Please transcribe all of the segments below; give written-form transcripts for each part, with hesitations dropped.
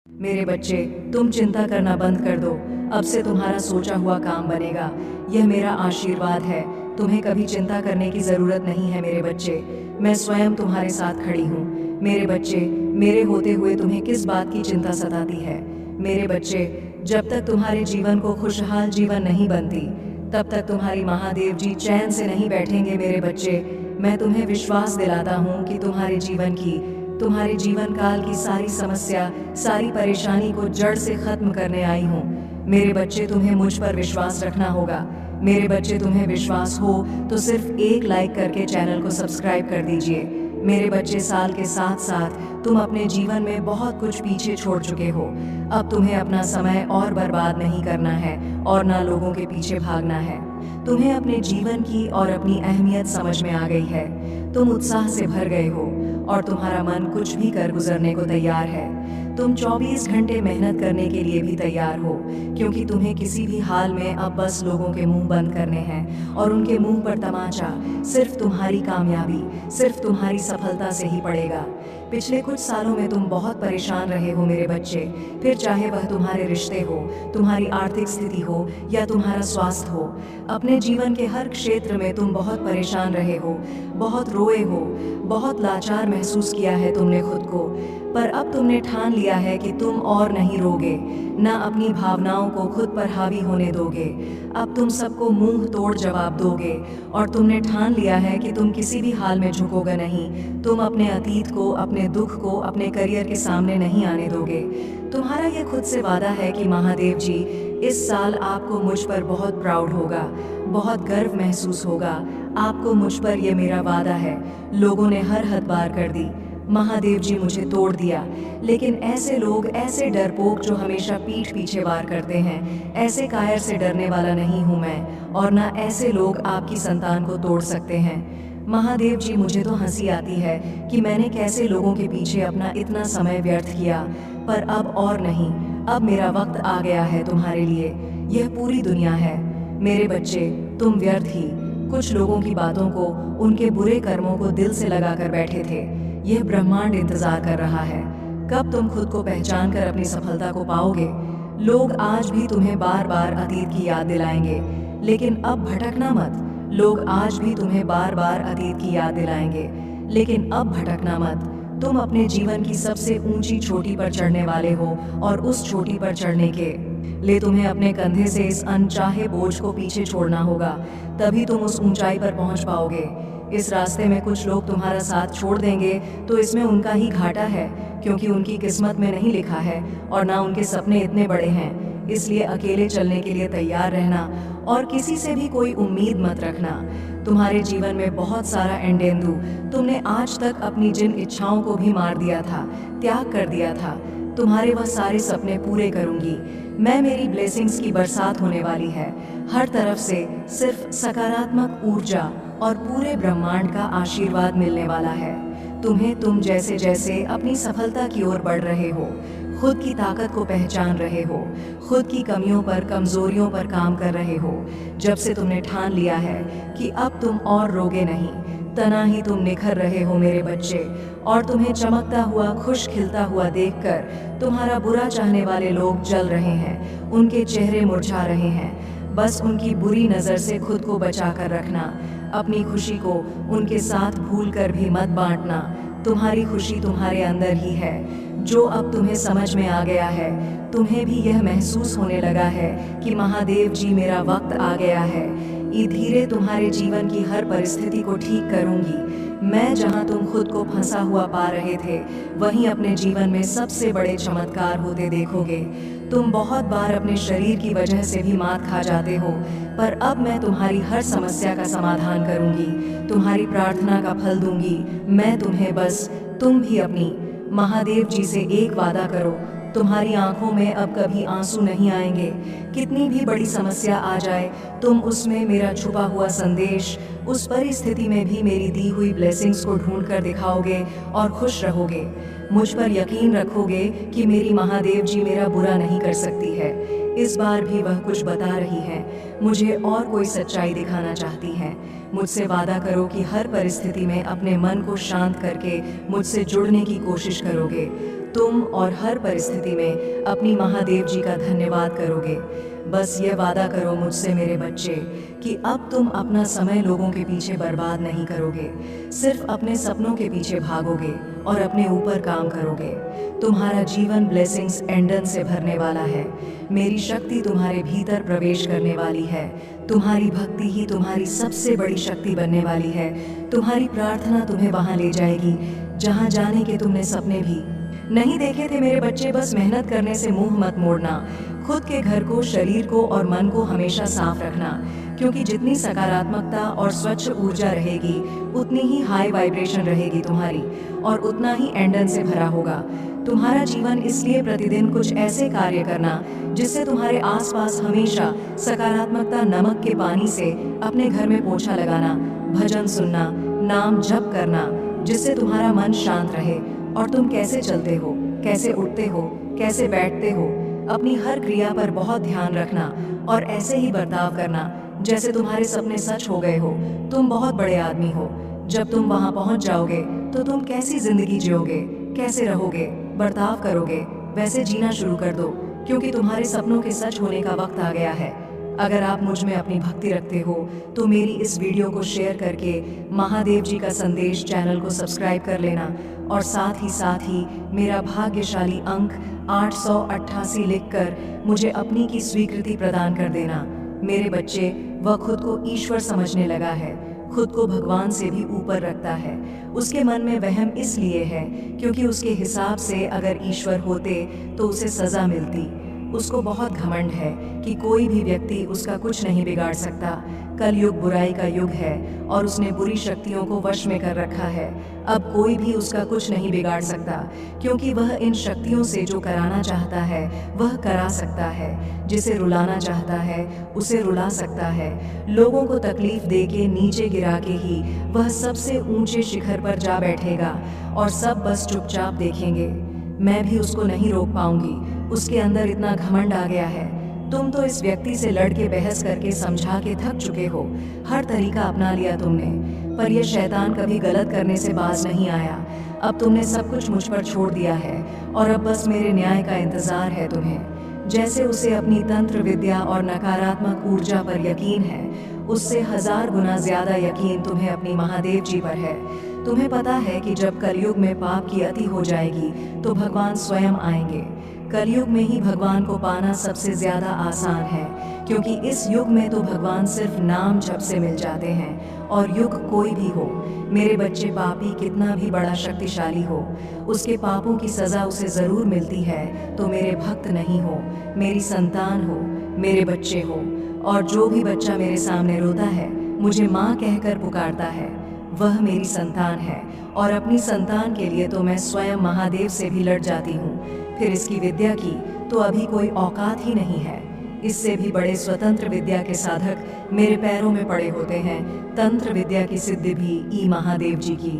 मेरे बच्चे, तुम चिंता करना बंद कर दो। अब से तुम्हारा सोचा हुआ काम बनेगा। यह मेरा आशीर्वाद है। तुम्हें कभी चिंता करने की ज़रूरत नहीं है मेरे बच्चे। मैं स्वयं तुम्हारे साथ खड़ी हूँ। मेरे बच्चे, मेरे होते हुए तुम्हें किस बात की चिंता सताती है? मेरे बच्चे, जब तक तुम्हारे जीवन को खुशहाल जीवन नहीं बनती, तब तक तुम्हारी महादेव जी चैन से नहीं बैठेंगे मेरे बच्चे। मैं तुम्हें विश्वास दिलाता हूँ कि तुम्हारे जीवन काल की सारी समस्या, सारी परेशानी को जड़ से खत्म करने आई हूँ। मेरे बच्चे, तुम्हें मुझ पर विश्वास रखना होगा। मेरे बच्चे, तुम्हें विश्वास हो तो सिर्फ एक लाइक करके चैनल को सब्सक्राइब कर दीजिए। मेरे बच्चे, साल के साथ साथ तुम अपने जीवन में बहुत कुछ पीछे छोड़ चुके हो। अब तुम्हें अपना समय और बर्बाद नहीं करना है और ना लोगों के पीछे भागना है। तुम्हें अपने जीवन की और अपनी अहमियत समझ में आ गई है। तुम उत्साह से भर गए हो और तुम्हारा मन कुछ भी कर गुजरने को तैयार है। तुम 24 घंटे मेहनत करने के लिए भी तैयार हो, क्योंकि तुम्हें किसी भी हाल में अब बस लोगों के मुंह बंद करने हैं और उनके मुंह पर तमाचा सिर्फ तुम्हारी कामयाबी, सिर्फ तुम्हारी सफलता से ही पड़ेगा। पिछले कुछ सालों में तुम बहुत परेशान रहे हो मेरे बच्चे, फिर चाहे वह तुम्हारे रिश्ते हो, तुम्हारी आर्थिक स्थिति हो या तुम्हारा स्वास्थ्य हो। अपने जीवन के हर क्षेत्र में तुम बहुत परेशान रहे हो, बहुत रोए हो, बहुत लाचार महसूस किया है तुमने खुद को। पर अब तुमने ठान लिया है कि तुम और नहीं रोगे, न अपनी भावनाओं को खुद पर हावी होने दोगे। अब तुम सबको मुंह तोड़ जवाब दोगे और तुमने ठान लिया है कि तुम किसी भी हाल में झुकोगे नहीं। तुम अपने अतीत को, अपने दुख को अपने करियर के सामने नहीं आने दोगे। तुम्हारा यह खुद से वादा है कि महादेव जी इस साल आपको मुझ पर बहुत प्राउड होगा, बहुत गर्व महसूस होगा। आपको मुझ पर यह मेरा वादा है। लोगों ने हर हद पार कर दी, महादेव जी मुझे तोड़ दिया, लेकिन ऐसे लोग, ऐसे डरपोक जो हमेशा पीठ पीछे वार करते हैं, ऐसे कायर से डरने वाला नहीं हूँ मैं, और ना ऐसे लोग आपकी संतान को तोड़ सकते हैं। महादेव जी, मुझे तो हंसी आती है कि मैंने कैसे लोगों के पीछे अपना इतना समय व्यर्थ किया, पर अब और नहीं। अब मेरा वक्त आ गया है तुम्हारे लिए। यह पूरी दुनिया है मेरे बच्चे। तुम व्यर्थ ही कुछ लोगों की बातों को, उनके बुरे कर्मों को दिल से लगा कर बैठे थे। यह ब्रह्मांड इंतजार कर रहा है कब तुम खुद को पहचान कर अपनी सफलता को पाओगे। लोग आज भी तुम्हें बार बार अतीत की याद दिलाएंगे, लेकिन अब भटकना मत। लोग आज भी तुम्हें बार बार अतीत की याद दिलाएंगे, लेकिन अब भटकना मत। तुम अपने जीवन की सबसे ऊंची चोटी पर चढ़ने वाले हो और उस चोटी पर चढ़ने के लिए तुम्हें अपने कंधे से इस अनचाहे बोझ को पीछे छोड़ना होगा, तभी तुम उस ऊंचाई पर पहुंच पाओगे। इस रास्ते में कुछ लोग तुम्हारा साथ छोड़ देंगे तो इसमें उनका ही घाटा है, क्योंकि उनकी किस्मत में नहीं लिखा है और ना उनके सपने इतने बड़े हैं। इसलिए अकेले चलने के लिए तैयार रहना और किसी से भी कोई उम्मीद मत रखना। तुम्हारे जीवन में बहुत सारा एंडेंदु, तुमने आज तक अपनी जिन इच्छाओं को भी मार दिया था, त्याग कर दिया था, तुम्हारे वह सारे सपने पूरे करूंगी मैं। मेरी ब्लेसिंग्स की बरसात होने वाली है। हर तरफ से सिर्फ सकारात्मक ऊर्जा और पूरे ब्रह्मांड का आशीर्वाद मिलने वाला है तुम्हें। तुम जैसे जैसे अपनी सफलता की ओर बढ़ रहे हो, खुद की ताकत को पहचान रहे हो, खुद की कमियों पर, कमजोरियों पर काम कर रहे हो, जब से तुमने ठान लिया है कि अब तुम और रोगे नहीं, तना ही तुम निखर रहे हो मेरे बच्चे। और तुम्हें चमकता हुआ, खुश खिलता हुआ देखकर तुम्हारा बुरा चाहने वाले लोग जल रहे हैं, उनके चेहरे मुरझा रहे हैं। बस उनकी बुरी नज़र से खुद को बचा कर रखना। अपनी खुशी को उनके साथ भूल कर भी मत बांटना। तुम्हारी खुशी तुम्हारे अंदर ही है, जो अब तुम्हें समझ में आ गया है। तुम्हें भी यह महसूस होने लगा है कि महादेव जी मेरा वक्त आ गया है। धीरे तुम्हारे जीवन की हर परिस्थिति को ठीक करूंगी मैं। जहां तुम खुद को फंसा हुआ पा रहे थे, वहीं अपने जीवन में सबसे बड़े चमत्कार होते देखोगे। तुम बहुत बार अपने शरीर की वजह से भी मात खा जाते हो, पर अब मैं तुम्हारी हर समस्या का समाधान करूंगी, तुम्हारी प्रार्थना का फल दूंगी मैं तुम्हें। बस तुम भी अपनी महादेव जी से एक वादा करो, तुम्हारी आंखों में अब कभी आंसू नहीं आएंगे। कितनी भी बड़ी समस्या आ जाए, तुम उसमें मेरा छुपा हुआ संदेश, उस परिस्थिति में भी मेरी दी हुई ब्लेसिंग्स को ढूंढ कर दिखाओगे और खुश रहोगे। मुझ पर यकीन रखोगे कि मेरी महादेव जी मेरा बुरा नहीं कर सकती है। इस बार भी वह कुछ बता रही है, मुझे और कोई सच्चाई दिखाना चाहती है। मुझसे वादा करो कि हर परिस्थिति में अपने मन को शांत करके मुझसे जुड़ने की कोशिश करोगे। तुम और हर परिस्थिति में अपनी महादेव जी का धन्यवाद करोगे। बस ये वादा करो मुझसे मेरे बच्चे कि अब तुम अपना समय लोगों के पीछे बर्बाद नहीं करोगे, सिर्फ अपने सपनों के पीछे भागोगे और अपने ऊपर काम करोगे। तुम्हारा जीवन ब्लेसिंग्स एंडन से भरने वाला है। मेरी शक्ति तुम्हारे भीतर प्रवेश करने वाली है। तुम्हारी भक्ति ही तुम्हारी सबसे बड़ी शक्ति बनने वाली है। तुम्हारी प्रार्थना तुम्हें वहां ले जाएगी जहां जाने के तुमने सपने भी नहीं देखे थे। मेरे बच्चे, बस मेहनत करने से मुंह मत मोड़ना। खुद के घर को, शरीर को और मन को हमेशा साफ रखना, क्योंकि जितनी सकारात्मकता और स्वच्छ ऊर्जा रहेगी उतनी ही हाई वाइब्रेशन रहेगी तुम्हारी, और उतना ही एंडन से भरा होगा तुम्हारा जीवन। इसलिए प्रतिदिन कुछ ऐसे कार्य करना जिससे तुम्हारे आसपास हमेशा सकारात्मकता, नमक के पानी से अपने घर में पोछा लगाना, भजन सुनना, नाम जप करना, जिससे तुम्हारा मन शांत रहे और तुम कैसे चलते हो, कैसे उठते हो, कैसे बैठते हो, अपनी हर क्रिया पर बहुत ध्यान रखना और ऐसे ही बर्ताव करना जैसे तुम्हारे सपने सच हो गए हो। तुम बहुत बड़े आदमी हो। जब तुम वहां पहुंच जाओगे तो तुम कैसी जिंदगी जियोगे, कैसे रहोगे, बर्ताव करोगे, वैसे जीना शुरू कर दो, क्योंकि तुम्हारे सपनों के सच होने का वक्त आ गया है। अगर आप मुझ में अपनी भक्ति रखते हो तो मेरी इस वीडियो को शेयर करके महादेव जी का संदेश चैनल को सब्सक्राइब कर लेना, और साथ ही मेरा भाग्यशाली अंक 888 लिखकर मुझे अपनी की स्वीकृति प्रदान कर देना। मेरे बच्चे, वह खुद को ईश्वर समझने लगा है, खुद को भगवान से भी ऊपर रखता है। उसके मन में वहम इसलिए है क्योंकि उसके हिसाब से अगर ईश्वर होते तो उसे सजा मिलती। उसको बहुत घमंड है कि कोई भी व्यक्ति उसका कुछ नहीं बिगाड़ सकता। कलयुग बुराई का युग है और उसने बुरी शक्तियों को वश में कर रखा है। अब कोई भी उसका कुछ नहीं बिगाड़ सकता, क्योंकि वह इन शक्तियों से जो कराना चाहता है वह करा सकता है। जिसे रुलाना चाहता है उसे रुला सकता है। लोगों को तकलीफ दे के, नीचे गिरा के ही वह सबसे ऊंचे शिखर पर जा बैठेगा और सब बस चुपचाप देखेंगे। मैं भी उसको नहीं रोक पाऊंगी। उसके अंदर इतना घमंड आ गया है। तुम तो इस व्यक्ति से लड़ के, बहस करके, समझा के थक चुके हो। हर तरीका अपना लिया तुमने, पर यह शैतान कभी गलत करने से बाज नहीं आया। अब तुमने सब कुछ मुझ पर छोड़ दिया है और अब बस मेरे न्याय का इंतजार है तुम्हें। जैसे उसे अपनी तंत्र विद्या और नकारात्मक ऊर्जा पर यकीन है, उससे 1000 गुना ज्यादा यकीन तुम्हें अपनी महादेव जी पर है। तुम्हें पता है कि जब कलयुग में पाप की अति हो जाएगी तो भगवान स्वयं आएंगे। कलयुग में ही भगवान को पाना सबसे ज्यादा आसान है, क्योंकि इस युग में तो भगवान सिर्फ नाम जप से मिल जाते हैं, और युग कोई भी हो। मेरे बच्चे, पापी कितना भी बड़ा शक्तिशाली हो, उसके पापों की सजा उसे जरूर मिलती है। तो मेरे भक्त नहीं हो, मेरी संतान हो, मेरे बच्चे हो। और जो भी बच्चा मेरे सामने रोता है, मुझे माँ कहकर पुकारता है, वह मेरी संतान है। और अपनी संतान के लिए तो मैं स्वयं महादेव से भी लड़ जाती हूँ। फिर इसकी विद्या की तो अभी कोई औकात ही नहीं है। इससे भी बड़े स्वतंत्र विद्या के साधक मेरे पैरों में पड़े होते हैं। तंत्र विद्या की सिद्धि भी ई महादेव जी की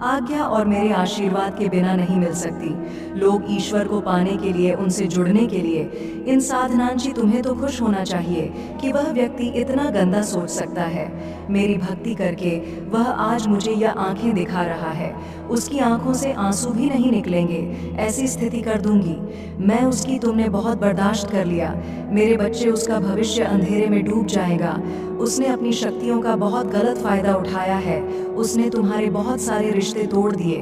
आज्ञा और मेरे आशीर्वाद के बिना नहीं मिल सकती। लोग ईश्वर को पाने के लिए, उनसे जुड़ने के लिए, इन साधनांची तुम्हें तो खुश होना चाहिए कि वह व्यक्ति इतना गंदा सोच सकता है। मेरी भक्ति करके वह आज मुझे यह आंखें दिखा रहा है। उसकी आंखों से आंसू भी नहीं निकलेंगे, ऐसी स्थिति कर दूंगी मैं उसकी। तुमने बहुत बर्दाश्त कर लिया मेरे बच्चे, उसका भविष्य अंधेरे में डूब जाएगा। उसने अपनी शक्तियों का बहुत गलत फायदा उठाया है। उसने तुम्हारे बहुत सारे रिश्ते तोड़ दिए।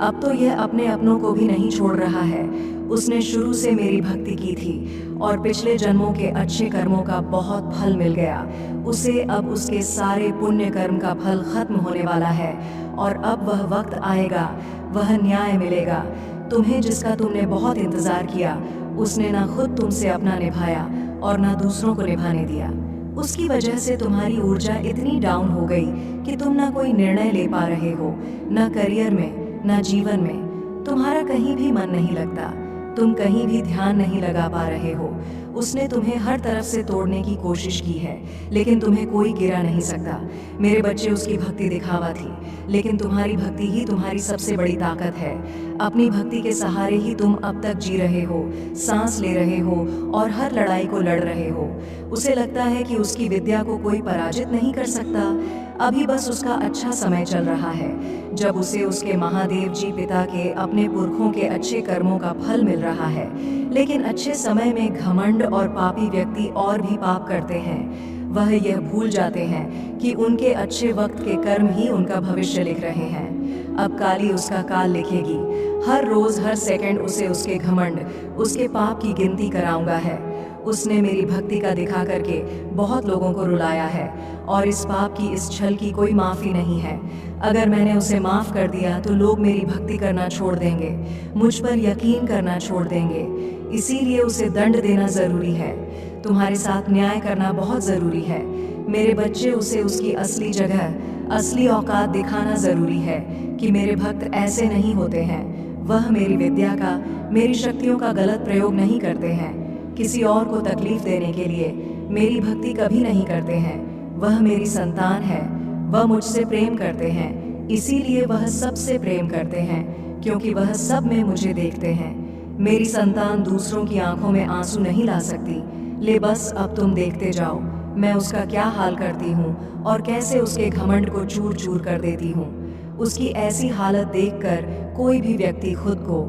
अब तो यह अपने अपनों को भी नहीं छोड़ रहा है। उसने शुरू से मेरी भक्ति की थी और पिछले जन्मों के अच्छे कर्मों का बहुत फल मिल गया उसे। अब उसके सारे पुण्य कर्म का फल खत्म होने वाला है और अब वह वक्त आएगा, वह न्याय मिलेगा तुम्हें, जिसका तुमने बहुत इंतजार किया। उसने ना खुद तुमसे अपना निभाया और ना दूसरों को निभाने दिया। उसकी वजह से तुम्हारी ऊर्जा इतनी डाउन हो गई कि तुम ना कोई निर्णय ले पा रहे हो, ना करियर में, ना जीवन में। तुम्हारा कहीं भी मन नहीं लगता, तुम कहीं भी ध्यान नहीं लगा पा रहे हो। उसने तुम्हें हर तरफ से तोड़ने की कोशिश की है, लेकिन तुम्हें कोई गिरा नहीं सकता। मेरे बच्चे, उसकी भक्ति दिखावा थी, लेकिन तुम्हारी भक्ति ही तुम्हारी सबसे बड़ी ताकत है। अपनी भक्ति के सहारे ही तुम अब तक जी रहे हो, सांस ले रहे हो और हर लड़ाई को लड़ रहे हो। उसे लगता है कि उसकी विद्या को कोई पराजित नहीं कर सकता। अभी बस उसका अच्छा समय चल रहा है, जब उसे उसके महादेव जी पिता के अपने पुरखों के अच्छे कर्मों का फल मिल रहा है। लेकिन अच्छे समय में घमंड और पापी व्यक्ति और भी पाप करते हैं। वह यह भूल जाते हैं कि उनके अच्छे वक्त के कर्म ही उनका भविष्य लिख रहे हैं। अब काली उसका काल लिखेगी। हर रोज हर सेकंड उसे उसके घमंड, उसके पाप की गिनती कराऊंगा है। उसने मेरी भक्ति का दिखा करके बहुत लोगों को रुलाया है और इस पाप की, इस छल की कोई माफ़ी नहीं है। अगर मैंने उसे माफ़ कर दिया तो लोग मेरी भक्ति करना छोड़ देंगे, मुझ पर यकीन करना छोड़ देंगे। इसीलिए उसे दंड देना ज़रूरी है। तुम्हारे साथ न्याय करना बहुत ज़रूरी है। मेरे बच्चे, उसे उसकी असली जगह, असली औकात दिखाना ज़रूरी है कि मेरे भक्त ऐसे नहीं होते हैं। वह मेरी विद्या का, मेरी शक्तियों का गलत प्रयोग नहीं करते हैं। किसी और को तकलीफ देने के लिए मेरी भक्ति कभी नहीं करते हैं। वह मेरी संतान है, वह मुझसे प्रेम करते हैं, इसीलिए वह सबसे प्रेम करते हैं, क्योंकि वह सब में मुझे देखते हैं। मेरी संतान दूसरों की आंखों में आंसू नहीं ला सकती। ले बस अब तुम देखते जाओ मैं उसका क्या हाल करती हूँ और कैसे उसके घमंड को चूर चूर कर देती हूँ। उसकी ऐसी हालत देखकर कोई भी व्यक्ति खुद को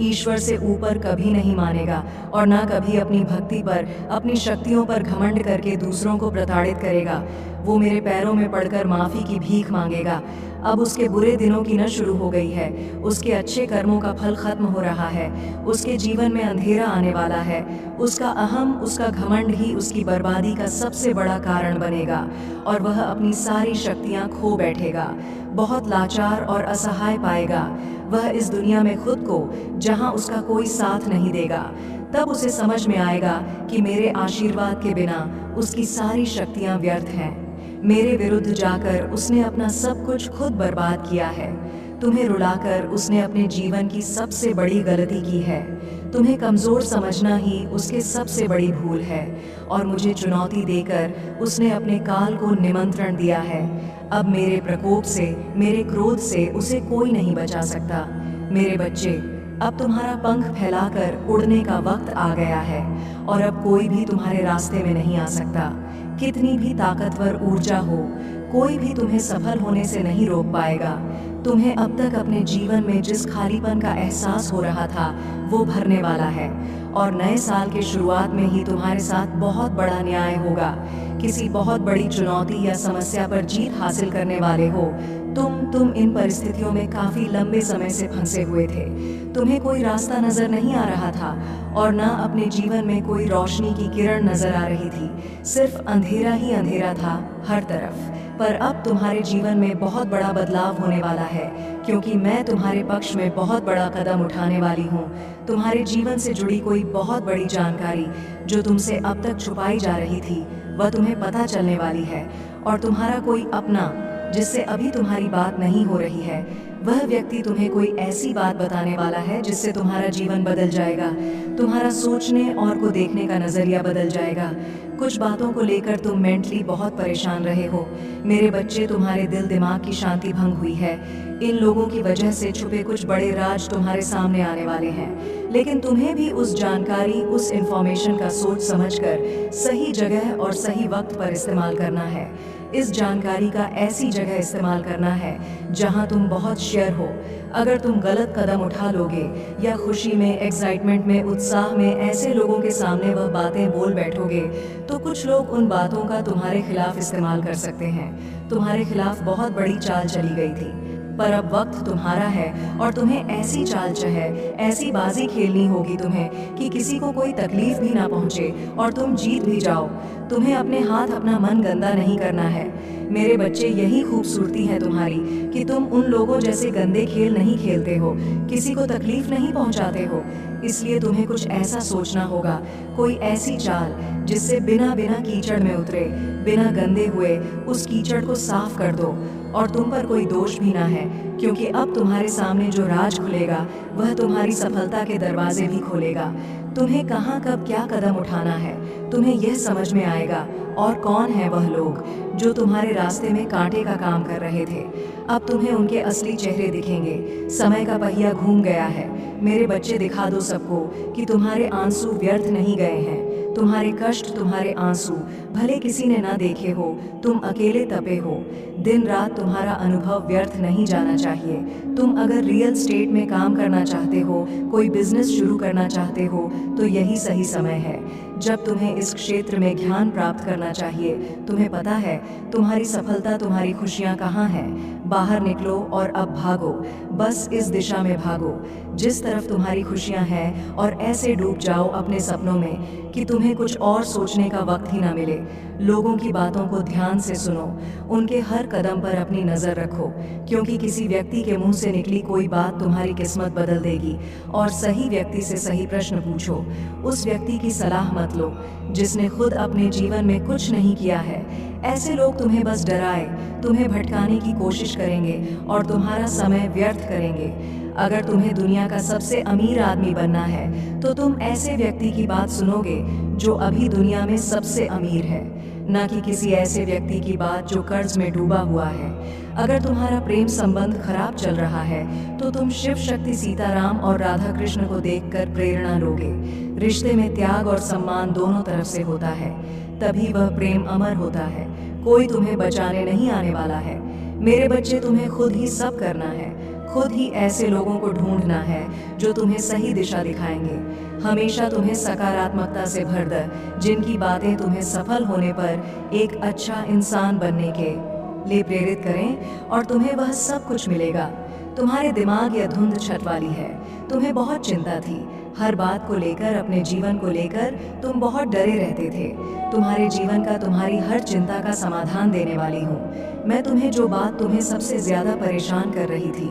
ईश्वर से ऊपर कभी नहीं मानेगा और ना कभी अपनी भक्ति पर, अपनी शक्तियों पर घमंड करके दूसरों को प्रताड़ित करेगा। वो मेरे पैरों में पड़कर माफ़ी की भीख मांगेगा। अब उसके बुरे दिनों की न शुरू हो गई है, उसके अच्छे कर्मों का फल खत्म हो रहा है। उसके जीवन में अंधेरा आने वाला है। उसका अहम, उसका घमंड ही उसकी बर्बादी का सबसे बड़ा कारण बनेगा और वह अपनी सारी शक्तियाँ खो बैठेगा। बहुत लाचार और असहाय पाएगा वह इस दुनिया में खुद को, जहाँ उसका कोई साथ नहीं देगा। तब उसे समझ में आएगा कि मेरे आशीर्वाद के बिना उसकी सारी शक्तियाँ व्यर्थ हैं। मेरे विरुद्ध जाकर उसने अपना सब कुछ खुद बर्बाद किया है। तुम्हें रुलाकर उसने अपने जीवन की सबसे बड़ी गलती की है। तुम्हें कमज़ोर समझना ही उसके सबसे बड़ी भूल है और मुझे चुनौती देकर उसने अपने काल को निमंत्रण दिया है। अब मेरे प्रकोप से, मेरे क्रोध से उसे कोई नहीं बचा सकता। मेरे बच्चे, अब तुम्हारा पंख फैलाकर उड़ने का वक्त आ गया है और अब कोई भी तुम्हारे रास्ते में नहीं आ सकता। कितनी भी ताकतवर ऊर्जा हो, कोई भी तुम्हें सफल होने से नहीं रोक पाएगा। तुम्हें अब तक अपने जीवन में जिस खालीपन का एहसास हो रहा था वो भरने वाला है और नए साल के शुरुआत में ही तुम्हारे साथ बहुत बड़ा न्याय होगा। किसी बहुत बड़ी चुनौती या समस्या पर जीत हासिल करने वाले हो। तुम इन परिस्थितियों में काफी लंबे समय से फंसे हुए थे। तुम्हें कोई रास्ता नजर नहीं आ रहा था और ना अपने जीवन में कोई रोशनी की किरण नजर आ रही थी। सिर्फ अंधेरा ही अंधेरा था हर तरफ। पर अब तुम्हारे जीवन में बहुत बड़ा बदलाव होने वाला है, क्योंकि मैं तुम्हारे पक्ष में बहुत बड़ा कदम उठाने वाली हूँ। तुम्हारे जीवन से जुड़ी कोई बहुत बड़ी जानकारी जो तुमसे अब तक छुपाई जा रही थी, वह तुम्हें पता चलने वाली है और तुम्हारा कोई अपना, जिससे अभी तुम्हारी बात नहीं हो रही है, वह व्यक्ति तुम्हें कोई ऐसी बात बताने वाला है जिससे तुम्हारा जीवन बदल जाएगा। तुम्हारा सोचने और को देखने का नज़रिया बदल जाएगा। कुछ बातों को लेकर तुम मेंटली बहुत परेशान रहे हो। मेरे बच्चे, तुम्हारे दिल दिमाग की शांति भंग हुई है। इन लोगों की वजह से छुपे कुछ बड़े राज तुम्हारे सामने आने वाले हैं, लेकिन तुम्हें भी उस जानकारी, उस इंफॉर्मेशन का सोच समझकर सही जगह और सही वक्त पर इस्तेमाल करना है। इस जानकारी का ऐसी जगह इस्तेमाल करना है जहां तुम बहुत शेयर हो। अगर तुम गलत कदम उठा लोगे या खुशी में, एक्साइटमेंट में, उत्साह में ऐसे लोगों के सामने वह बातें बोल बैठोगे तो कुछ लोग उन बातों का तुम्हारे खिलाफ इस्तेमाल कर सकते हैं। तुम्हारे खिलाफ बहुत बड़ी चाल चली गई थी, पर अब वक्त तुम्हारा है और तुम्हें ऐसी चाल चाहे, ऐसी बाजी खेलनी होगी तुम्हें कि किसी को कोई तकलीफ भी ना पहुंचे और तुम जीत भी जाओ। तुम्हें अपने हाथ, अपना मन गंदा नहीं करना है। मेरे बच्चे, यही खूबसूरती है तुम्हारी कि तुम उन लोगों जैसे गंदे खेल नहीं खेलते हो, किसी को तकलीफ नहीं पहुंचाते हो। इसलिए तुम्हें कुछ ऐसा सोचना होगा, कोई ऐसी चाल जिससे बिना बिना कीचड़ में उतरे, बिना गंदे हुए उस कीचड़ को साफ कर दो। और तुम पर कोई दोष भी ना है, क्योंकि अब तुम्हारे सामने जो राज खुलेगा वह तुम्हारी सफलता के दरवाजे भी खोलेगा। तुम्हें कहाँ कब क्या कदम उठाना है तुम्हें यह समझ में आएगा। और कौन है वह लोग जो तुम्हारे रास्ते में कांटे का काम कर रहे थे, अब तुम्हें उनके असली चेहरे दिखेंगे। समय का पहिया घूम गया है। मेरे बच्चे, दिखा दो सबको कि तुम्हारे आंसू व्यर्थ नहीं गए हैं। तुम्हारे कष्ट, तुम्हारे आंसू भले किसी ने ना देखे हो, तुम अकेले तपे हो। दिन रात तुम्हारा अनुभव व्यर्थ नहीं जाना चाहिए। तुम अगर रियल स्टेट में काम करना चाहते हो, कोई बिजनेस शुरू करना चाहते हो, तो यही सही समय है जब तुम्हें इस क्षेत्र में ज्ञान प्राप्त करना चाहिए। तुम्हें पता है तुम्हारी सफलता, तुम्हारी खुशियाँ कहाँ हैं। बाहर निकलो और अब भागो, बस इस दिशा में भागो जिस तरफ तुम्हारी खुशियाँ हैं, और ऐसे डूब जाओ अपने सपनों में कि तुम्हें कुछ और सोचने का वक्त ही ना मिले। लोगों की बातों को ध्यान से सुनो, उनके हर कदम पर अपनी नज़र रखो, क्योंकि किसी व्यक्ति के मुंह से निकली कोई बात तुम्हारी किस्मत बदल देगी। और सही व्यक्ति से सही प्रश्न पूछो, उस व्यक्ति की सलाह मत लो जिसने खुद अपने जीवन में कुछ नहीं किया है। ऐसे लोग तुम्हें बस डराए, तुम्हें भटकाने की कोशिश करेंगे और तुम्हारा समय व्यर्थ करेंगे। अगर तुम्हें दुनिया का सबसे अमीर आदमी बनना है तो तुम ऐसे व्यक्ति की बात सुनोगे जो अभी दुनिया में सबसे अमीर है, न कि किसी ऐसे व्यक्ति की बात जो कर्ज में डूबा हुआ है। अगर तुम्हारा प्रेम संबंध खराब चल रहा है तो तुम शिव शक्ति, सीताराम और राधा कृष्ण को देखकर प्रेरणा लोगे। रिश्ते में त्याग और सम्मान दोनों तरफ से होता है, तभी वह प्रेम अमर होता है। कोई तुम्हें बचाने नहीं आने वाला है। मेरे बच्चे, तुम्हें खुद ही सब करना है। खुद ही ऐसे लोगों को ढूंढना है जो तुम्हें सही दिशा दिखाएंगे। हमेशा तुम्हें सकारात्मकता से भर दे, जिनकी बातें तुम्हें सफल होने पर एक अच्छा इंसान बनने के लिए प्रेरित करें, और तुम्हें वह सब कुछ मिलेगा। तुम्हारे दिमाग या धुंध छत वाली है। तुम्हें बहुत चिंता थी, हर बात को लेकर, अपने जीवन को लेकर तुम बहुत डरे रहते थे। तुम्हारे जीवन का, तुम्हारी हर चिंता का समाधान देने वाली हूँ मैं। तुम्हें जो बात तुम्हें सबसे ज्यादा परेशान कर रही थी,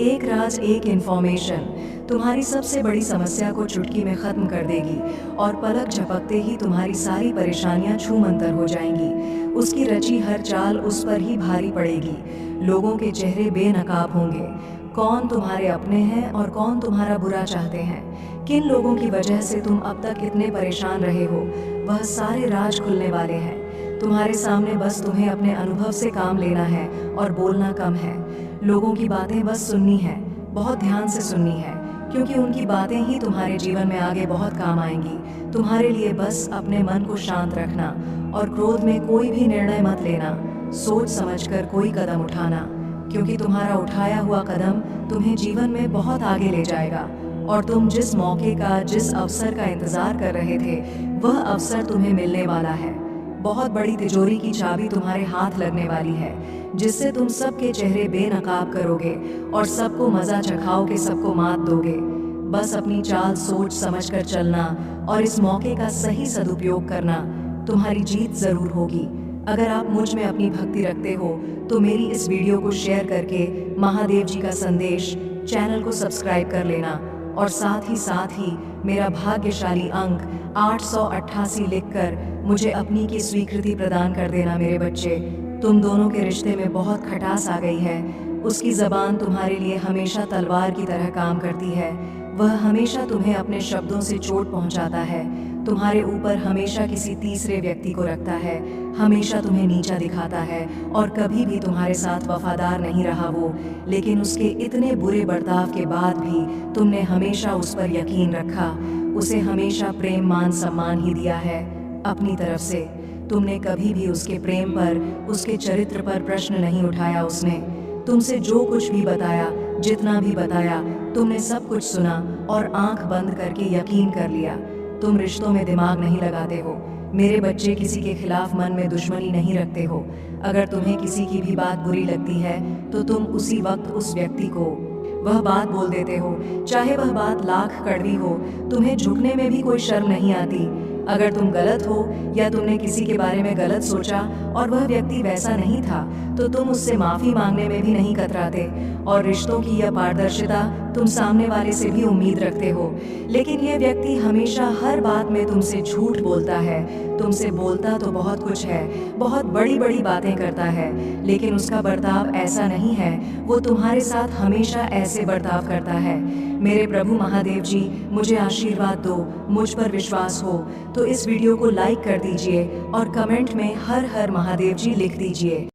एक राज, एक इन्फॉर्मेशन तुम्हारी सबसे बड़ी समस्या को चुटकी में खत्म कर देगी, और पलक झपकते ही तुम्हारी सारी परेशानियां छूमंतर हो जाएंगी। उसकी रची हर चाल उस पर ही भारी पड़ेगी। लोगों के चेहरे बेनकाब होंगे। कौन तुम्हारे अपने हैं और कौन तुम्हारा बुरा चाहते हैं, किन लोगों की वजह से तुम अब तक इतने परेशान रहे हो, वह सारे राज खुलने वाले हैं। तुम्हारे सामने बस तुम्हें अपने अनुभव से काम लेना है और बोलना कम है। लोगों की बातें बस सुननी है, बहुत ध्यान से सुननी है, क्योंकि उनकी बातें ही तुम्हारे जीवन में आगे बहुत काम आएंगी। तुम्हारे लिए बस अपने मन को शांत रखना और क्रोध में कोई भी निर्णय मत लेना। सोच समझकर कोई कदम उठाना, क्योंकि तुम्हारा उठाया हुआ कदम तुम्हें जीवन में बहुत आगे ले जाएगा। और तुम जिस मौके का, जिस अवसर का इंतजार कर रहे थे, वह अवसर तुम्हें मिलने वाला है। बहुत बड़ी तिजोरी की चाबी तुम्हारे हाथ लगने वाली है, जिससे तुम सबके चेहरे बेनकाब करोगे और सबको मजा चखाओगे, सबको मात दोगे। बस अपनी चाल सोच समझ कर चलना और इस मौके का सही सदुपयोग करना, तुम्हारी जीत जरूर होगी। अगर आप मुझ में अपनी भक्ति रखते हो तो मेरी इस वीडियो को शेयर करके महादेव जी का संदेश चैनल को सब्सक्राइब कर लेना, और साथ ही मेरा भाग्यशाली अंक 888 लिखकर मुझे अपनी की स्वीकृति प्रदान कर देना। मेरे बच्चे, तुम दोनों के रिश्ते में बहुत खटास आ गई है। उसकी ज़बान तुम्हारे लिए हमेशा तलवार की तरह काम करती है। वह हमेशा तुम्हें अपने शब्दों से चोट पहुंचाता है, तुम्हारे ऊपर हमेशा किसी तीसरे व्यक्ति को रखता है, हमेशा तुम्हें नीचा दिखाता है, और कभी भी तुम्हारे साथ वफादार नहीं रहा वो। लेकिन उसके इतने बुरे बर्ताव के बाद भी तुमने हमेशा उस पर यकीन रखा, उसे हमेशा प्रेम, मान, सम्मान ही दिया है अपनी तरफ से। तुमने कभी भी उसके प्रेम पर, उसके चरित्र पर प्रश्न नहीं उठाया। उसने तुमसे जो कुछ भी बताया, जितना भी बताया, तुमने सब कुछ सुना और आंख बंद करके यकीन कर लिया। तुम रिश्तों में दिमाग नहीं लगाते हो। मेरे बच्चे, किसी के खिलाफ मन में दुश्मनी नहीं रखते हो। अगर तुम्हें किसी की भी बात बुरी लगती है तो तुम उसी वक्त उस व्यक्ति को वह बात बोल देते हो, चाहे वह बात लाख कड़वी हो। तुम्हें झुकने में भी कोई शर्म नहीं आती। अगर तुम गलत हो या तुमने किसी के बारे में गलत सोचा और वह व्यक्ति वैसा नहीं था, तो तुम उससे माफ़ी मांगने में भी नहीं कतराते। और रिश्तों की यह पारदर्शिता तुम सामने वाले से भी उम्मीद रखते हो, लेकिन यह व्यक्ति हमेशा हर बात में तुमसे झूठ बोलता है। तुमसे बोलता तो बहुत कुछ है, बहुत बड़ी बड़ी बातें करता है, लेकिन उसका बर्ताव ऐसा नहीं है। वो तुम्हारे साथ हमेशा ऐसे बर्ताव करता है। मेरे प्रभु महादेव जी, मुझे आशीर्वाद दो, मुझ पर विश्वास हो तो इस वीडियो को लाइक कर दीजिए और कमेंट में हर हर महादेव जी लिख दीजिए।